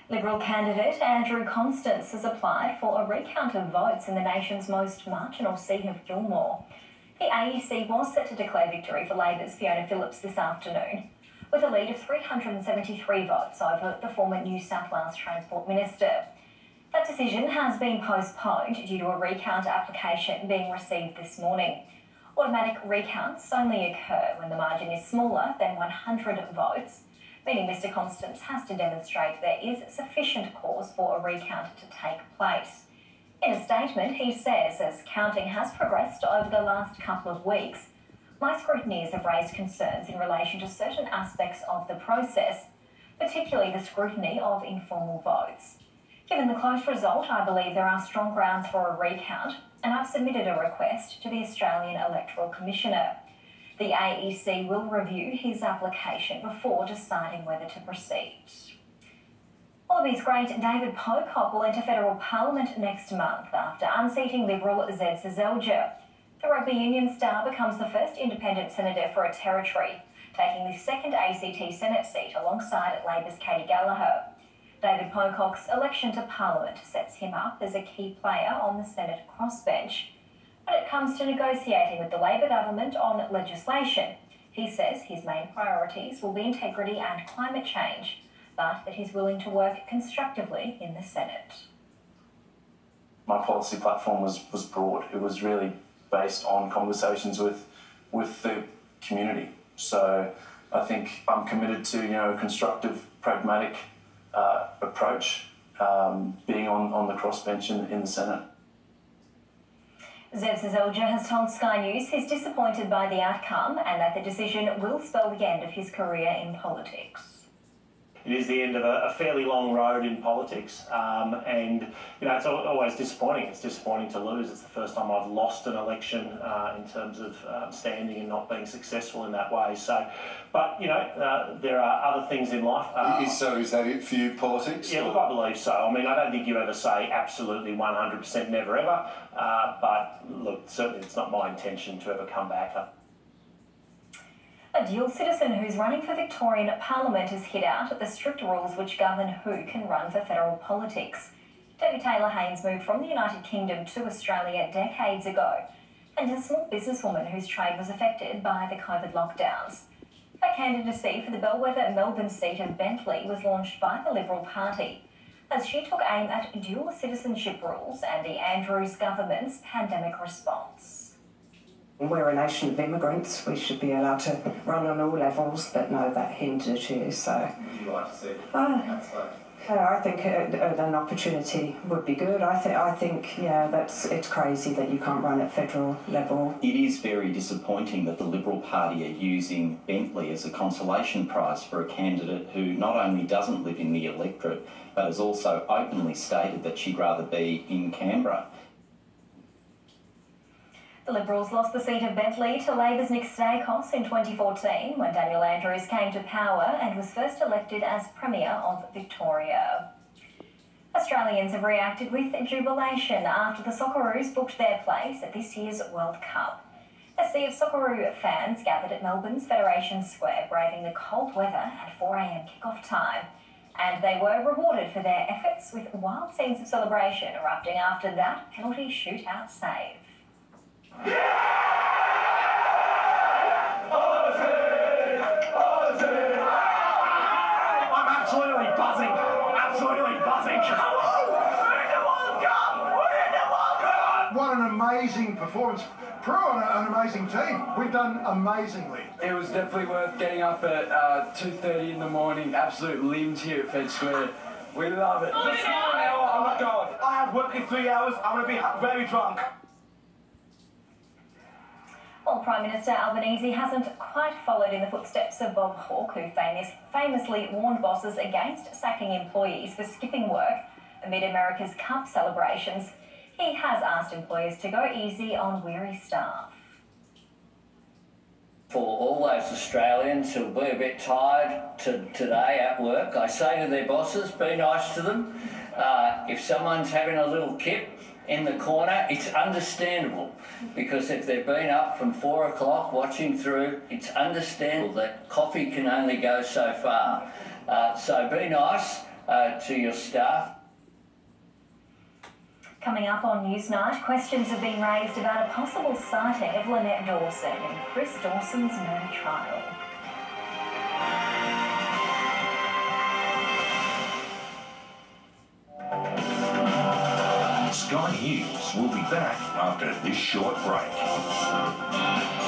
Liberal candidate Andrew Constance has applied for a recount of votes in the nation's most marginal seat of Gilmore. The AEC was set to declare victory for Labor's Fiona Phillips this afternoon, with a lead of 373 votes over the former New South Wales Transport Minister. That decision has been postponed due to a recount application being received this morning. Automatic recounts only occur when the margin is smaller than 100 votes, meaning Mr Constance has to demonstrate there is sufficient cause for a recount to take place. In a statement, he says, as counting has progressed over the last couple of weeks, my scrutineers have raised concerns in relation to certain aspects of the process, particularly the scrutiny of informal votes. Given the close result, I believe there are strong grounds for a recount, and I've submitted a request to the Australian Electoral Commissioner. The AEC will review his application before deciding whether to proceed. Wallabies great David Pocock will enter federal parliament next month after unseating Liberal Zed Seselja. The rugby union star becomes the first independent senator for a territory, taking the second ACT Senate seat alongside Labor's Katie Gallagher. David Pocock's election to Parliament sets him up as a key player on the Senate crossbench. When it comes to negotiating with the Labor government on legislation, he says his main priorities will be integrity and climate change, but that he's willing to work constructively in the Senate. My policy platform was broad. It was really based on conversations with the community. So I think I'm committed to a constructive, pragmatic approach, being on the crossbench in the Senate. Zed Seselja has told Sky News he's disappointed by the outcome and that the decision will spell the end of his career in politics. It is the end of a fairly long road in politics, and it's always disappointing. It's disappointing to lose. It's the first time I've lost an election in terms of standing and not being successful in that way. So, but there are other things in life. So is that it for you, politics? Yeah, look, I believe so. I mean, I don't think you ever say absolutely 100% never ever, but look, certainly it's not my intention to ever come back. A dual citizen who's running for Victorian Parliament has hit out at the strict rules which govern who can run for federal politics. Debbie Taylor-Haynes moved from the United Kingdom to Australia decades ago and is a small businesswoman whose trade was affected by the COVID lockdowns. Her candidacy for the bellwether Melbourne seat of Bentley was launched by the Liberal Party as she took aim at dual citizenship rules and the Andrews government's pandemic response. We're a nation of immigrants. We should be allowed to run on all levels, but no, that hindered you. So, Would you like to see it? I think an opportunity would be good. I think, it's crazy that you can't run at federal level. It is very disappointing that the Liberal Party are using Bentley as a consolation prize for a candidate who not only doesn't live in the electorate, but has also openly stated that she'd rather be in Canberra. The Liberals lost the seat of Bentley to Labor's Nick Staikos in 2014 when Daniel Andrews came to power and was first elected as Premier of Victoria. Australians have reacted with jubilation after the Socceroos booked their place at this year's World Cup. A sea of Socceroo fans gathered at Melbourne's Federation Square, braving the cold weather at 4 a.m. kick-off time. And they were rewarded for their efforts with wild scenes of celebration erupting after that penalty shootout save. I'm Absolutely buzzing. What an amazing performance. Pro and an amazing team. We've done amazingly. It was definitely worth getting up at 2:30 in the morning. Absolute limbs here at Fed Square. We love it. Just 1 hour, oh my God. I have work in 3 hours. I'm going to be very drunk. Well, Prime Minister Albanese hasn't quite followed in the footsteps of Bob Hawke, who famously warned bosses against sacking employees for skipping work amid America's Cup celebrations. He has asked employers to go easy on weary staff. For all those Australians who'll be a bit tired today at work, I say to their bosses, be nice to them. If someone's having a little kip in the corner, it's understandable, because if they've been up from 4 o'clock watching through, it's understandable that coffee can only go so far. So be nice, to your staff. Coming up on Newsnight, questions have been raised about a possible sighting of Lynette Dawson in Chris Dawson's murder trial. Sky News will be back after this short break.